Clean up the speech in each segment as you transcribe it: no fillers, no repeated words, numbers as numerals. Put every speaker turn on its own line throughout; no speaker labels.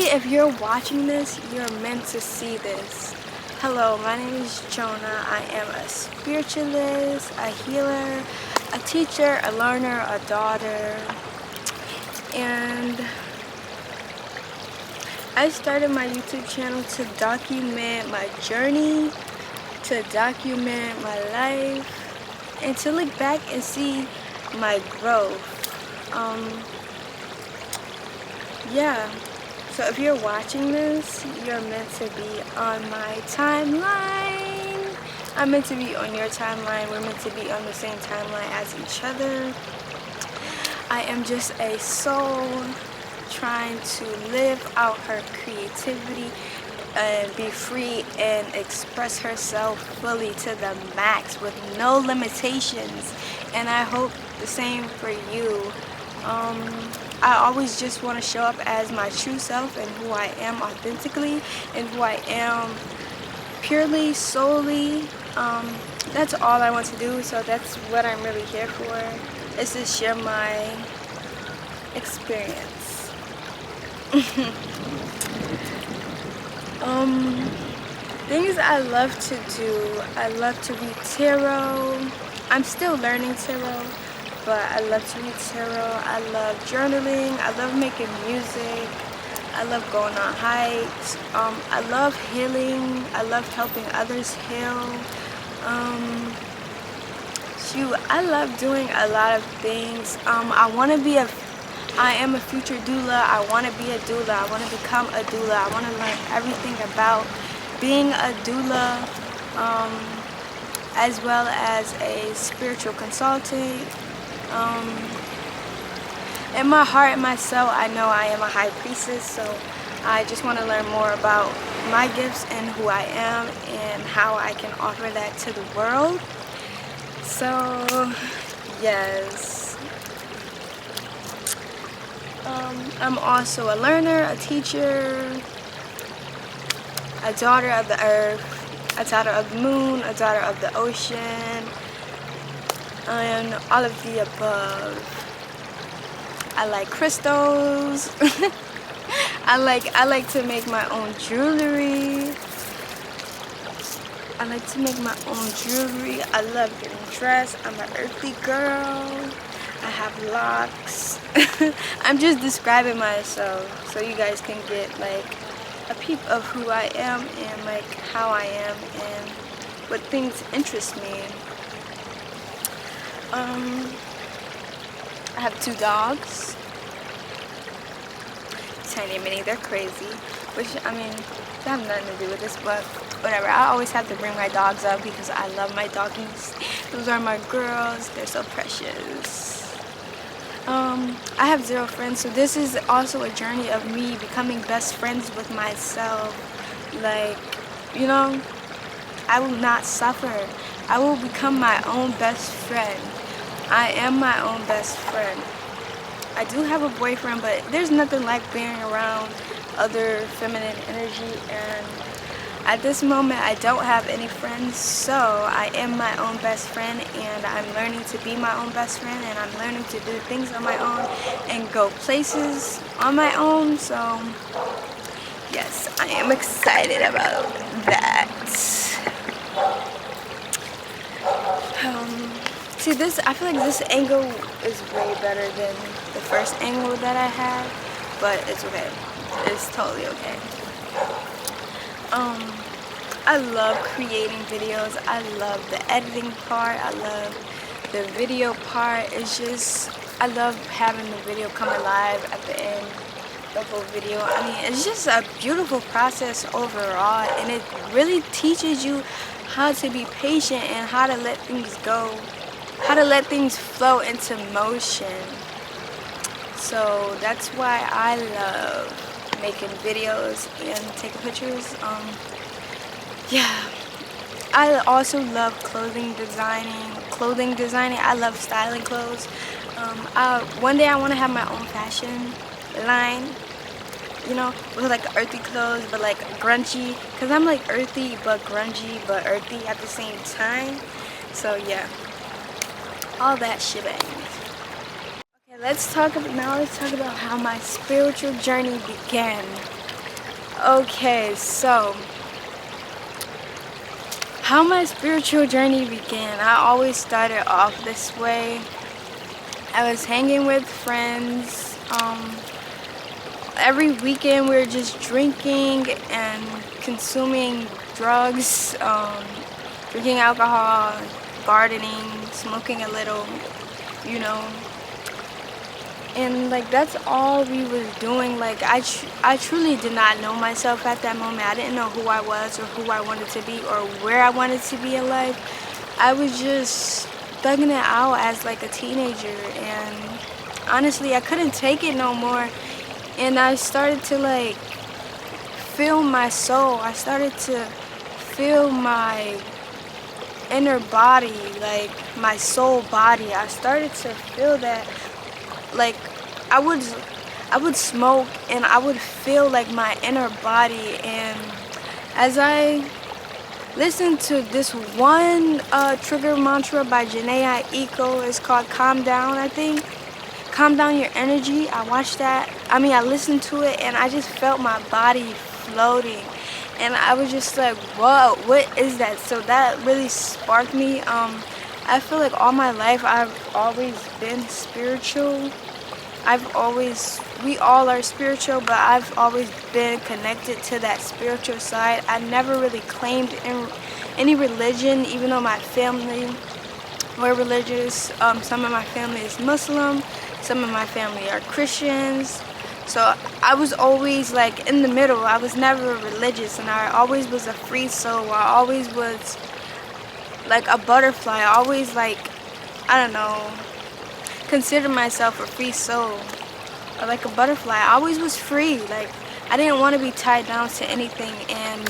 if you're watching this, you're meant to see this. Hello, my name is Jonah. I am a spiritualist, a healer, a teacher, a learner, a daughter, and I started my YouTube channel to document my journey, to document my life, and to look back and see my growth. Yeah, so if you're watching this, you're meant to be on my timeline. I'm meant to be on your timeline. We're meant to be on the same timeline as each other. I am just a soul trying to live out her creativity and be free and express herself fully to the max with no limitations. And I hope the same for you. I always just want to show up as my true self and who I am authentically and who I am purely, solely. That's all I want to do, so that's what I'm really here for, is to share my experience. Things I love to do. I love to read tarot. I'm still learning tarot, but I love to read tarot. I love journaling. I love making music. I love going on hikes. I love healing. I love helping others heal. I love doing a lot of things. I am a future doula. I want to be a doula. I want to become a doula. I want to learn everything about being a doula, as well as a spiritual consultant. In my heart and my soul, I know I am a high priestess, so I just want to learn more about my gifts and who I am and how I can offer that to the world. So, yes. I'm also a learner, a teacher, a daughter of the earth, a daughter of the moon, a daughter of the ocean, and all of the above. I like crystals. I like to make my own jewelry. I like to make my own jewelry. I love getting dressed. I'm an earthy girl. I have locks. I'm just describing myself so you guys can get like a peep of who I am and like how I am and what things interest me. I have 2 dogs. Tiny mini, they're crazy. Which, I mean, they have nothing to do with this, but whatever. I always have to bring my dogs up because I love my doggies. Those are my girls. They're so precious. I have 0 friends, so this is also a journey of me becoming best friends with myself. Like, you know, I will not suffer. I will become my own best friend. I am my own best friend. I do have a boyfriend, but there's nothing like being around other feminine energy, and at this moment I don't have any friends, so I am my own best friend, and I'm learning to be my own best friend, and I'm learning to do things on my own and go places on my own. So yes, I am excited about that. See, I feel like this angle is way better than the first angle that I had, but it's okay. It's totally okay. I love creating videos. I love the editing part. I love the video part. It's just, I love having the video come alive at the end of a video. I mean, it's just a beautiful process overall, and it really teaches you how to be patient and how to let things go, how to let things flow into motion. So that's why I love making videos and taking pictures. Yeah, I also love clothing designing. I love styling clothes. One day I want to have my own fashion line, you know, with like earthy clothes, but like grungy, because I'm like earthy but grungy but earthy at the same time. So yeah, all that shebang. Okay, let's talk about how my spiritual journey began. Okay, so how my spiritual journey began. I always started off this way. I was hanging with friends. Every weekend we were just drinking and consuming drugs, drinking alcohol, gardening, smoking a little, you know. And like that's all we was doing. Like I truly did not know myself at that moment. I didn't know who I was or who I wanted to be or where I wanted to be in life. I was just thugging it out as like a teenager, and honestly I couldn't take it no more. And I started to like feel my soul. I started to feel my inner body, like my soul body. I started to feel that, like I would I would smoke and I would feel like my inner body. And as I listened to this one trigger mantra by Janae Eiko, it's called Calm Down, I think. Calm down your energy. I watched that. I listened to it and I just felt my body floating. And I was just like, whoa, what is that? So that really sparked me. I feel like all my life I've always been spiritual. We all are spiritual, but I've always been connected to that spiritual side. I never really claimed any religion, even though my family were religious. Some of my family is Muslim, some of my family are Christians. So I was always like in the middle. I was never religious, and I always was a free soul. I always was like a butterfly. I always like, I don't know, consider myself a free soul or like a butterfly. I always was free. Like I didn't want to be tied down to anything. And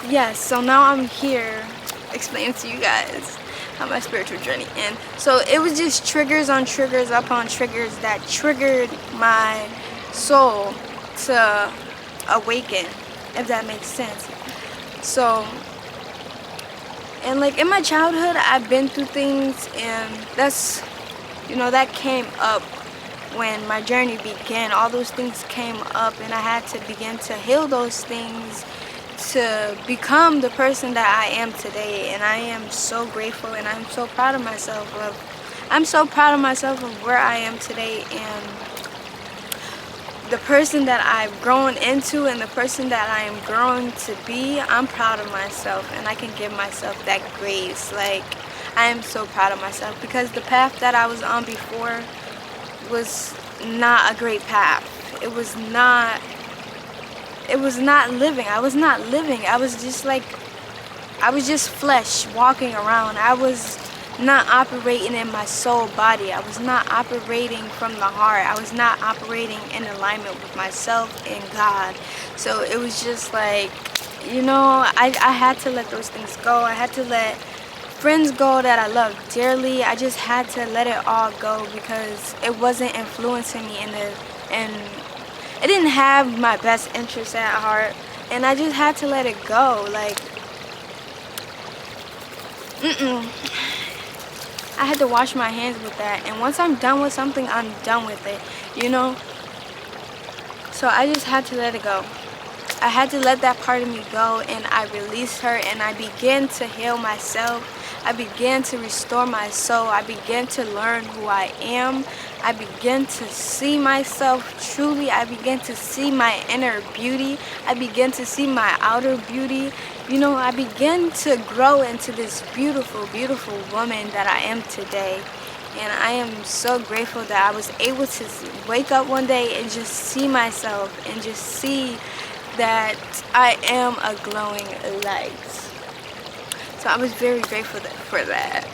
yes, so now I'm here explaining to you guys how my spiritual journey ended. So it was just triggers on triggers upon triggers that triggered my soul to awaken, if that makes sense. So, and like in my childhood I've been through things, and that's, that came up when my journey began. All those things came up and I had to begin to heal those things to become the person that I am today. And I am so grateful, and I'm so proud of myself of where I am today, and the person that I've grown into and the person that I am growing to be. I'm proud of myself, and I can give myself that grace. Like I am so proud of myself, because the path that I was on before was not a great path. It was not living. I was not living. I was just flesh walking around. I was not operating in my soul body. I was not operating from the heart. I was not operating in alignment with myself and God. So it was just like, I had to let those things go. I had to let friends go that I love dearly. I just had to let it all go, because it wasn't influencing me and it didn't have my best interests at heart, and I just had to let it go. Like, I had to wash my hands with that, and once I'm done with something, I'm done with it, So I just had to let it go. I had to let that part of me go, and I released her, and I began to heal myself. I began to restore my soul. I began to learn who I am. I began to see myself truly. I began to see my inner beauty. I began to see my outer beauty. I began to grow into this beautiful, beautiful woman that I am today. And I am so grateful that I was able to wake up one day and just see myself and just see that I am a glowing light. So I was very grateful for that.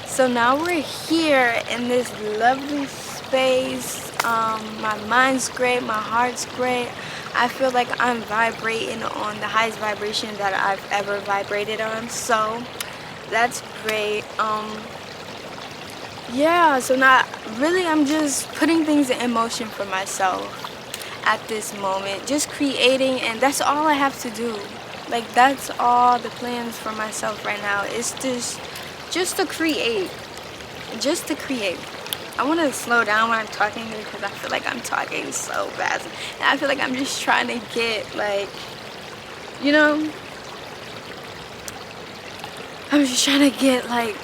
So now we're here in this lovely space. My mind's great, my heart's great. I feel like I'm vibrating on the highest vibration that I've ever vibrated on. So that's great. Yeah, so now really I'm just putting things in motion for myself at this moment. Just creating, and that's all I have to do. Like that's all the plans for myself right now. It's just to create. Just to create. I want to slow down when I'm talking because I feel like I'm talking so fast. And I feel like I'm just trying to get, like, you know, I'm just trying to get, like,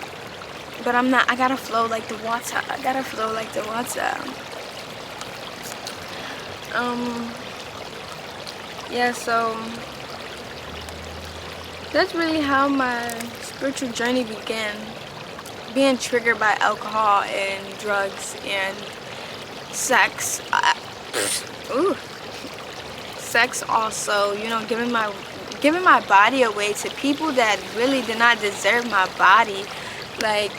but I'm not. I gotta flow like the water. I gotta flow like the water. Yeah, so that's really how my spiritual journey began. Being triggered by alcohol and drugs and sex. Ooh. Sex also, you know, giving my body away to people that really did not deserve my body. Like,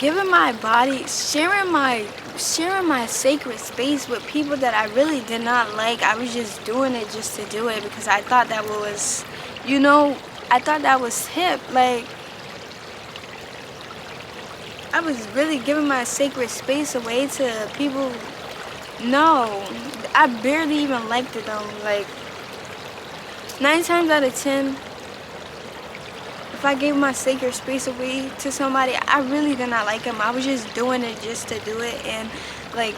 giving my body, sharing my sacred space with people that I really did not like. I was just doing it just to do it because I thought that was, you know, I thought that was hip. Like, I was really giving my sacred space away to people. No, I barely even liked it though. Like, 9 times out of 10, if I gave my sacred space away to somebody, I really did not like him. I was just doing it just to do it. And like,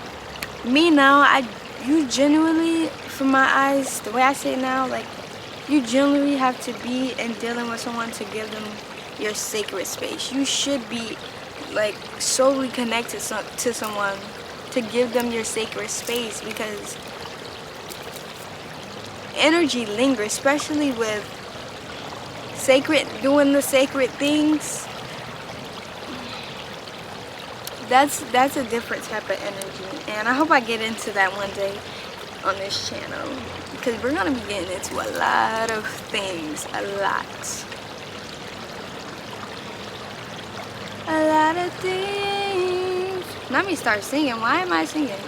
me now, you genuinely, from my eyes, the way I say it now, like, you genuinely have to be in dealing with someone to give them your sacred space. You should be like solely connected to someone to give them your sacred space, because energy lingers, especially with doing the sacred things. That's a different type of energy, and I hope I get into that one day on this channel, because we're gonna be getting into a lot of things, a lot of things. Let me start singing. Why am I singing?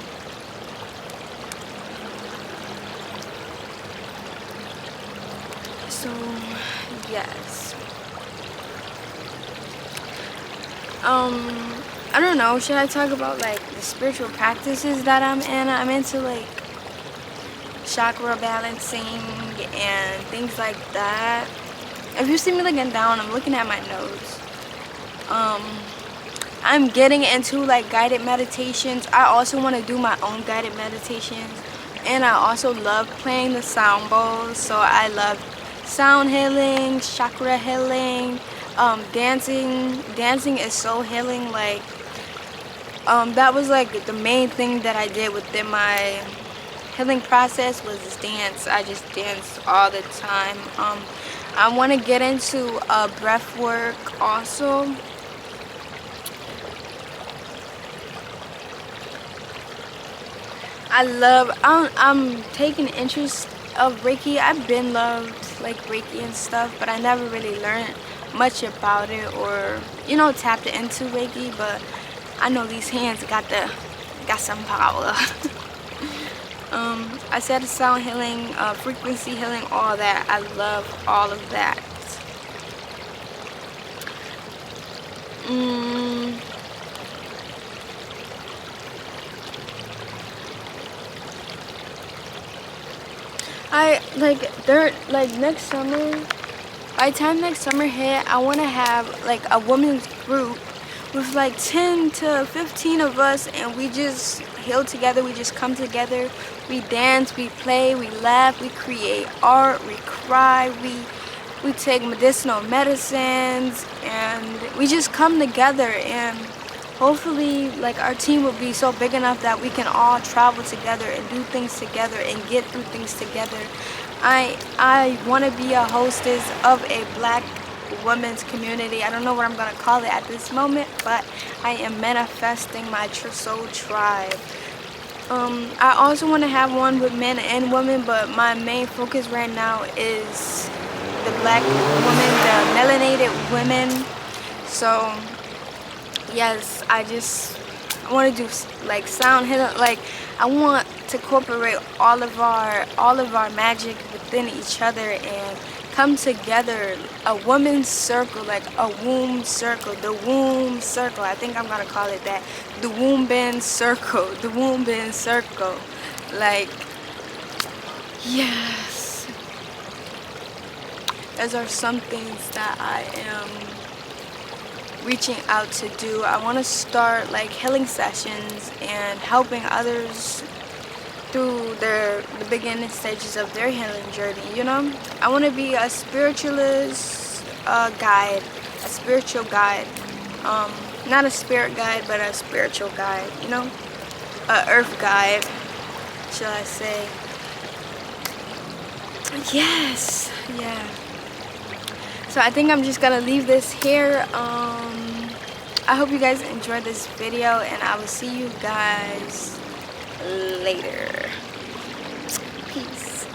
So yes, I don't know, should I talk about like the spiritual practices that I'm in? I'm into like chakra balancing and things like that. If you see me looking down, I'm looking at my nose. I'm getting into like guided meditations. I also want to do my own guided meditations, and I also love playing the sound bowls. So I love sound healing, chakra healing, dancing is so healing. Like, that was like the main thing that I did within my healing process was dance. I just danced all the time. I want to get into breath work also. I'm taking interest of Reiki. I've been loved like Reiki and stuff, but I never really learned much about it or, you know, tapped into Reiki. But I know these hands got some power. I said sound healing, frequency healing, all that. I love all of that. Next summer, by the time next summer hit, I want to have like a women's group with like 10 to 15 of us, and we just heal together. We just come together, we dance, we play, we laugh, we create art, we cry, we take medicinal medicines, and we just come together. And hopefully, like, our team will be so big enough that we can all travel together and do things together and get through things together. I want to be a hostess of a Black women's community. I don't know what I'm gonna call it at this moment, but I am manifesting my soul tribe. I also want to have one with men and women, but my main focus right now is the Black women, the melanated women. So yes, I want to do like sound healing. Like, I want to incorporate all of our magic within each other and come together, a woman's circle, like a womb circle, the womb circle. I think I'm gonna call it that, the womb bend circle, the womb bend circle. Like, yes, those are some things that I am reaching out to do. I want to start like healing sessions and helping others through the beginning stages of their healing journey, you know? I want to be a spiritualist guide, a spiritual guide. Not a spirit guide, but a spiritual guide, you know? A earth guide, shall I say. Yes, yeah. So I think I'm just gonna leave this here. I hope you guys enjoyed this video, and I will see you guys later. Peace.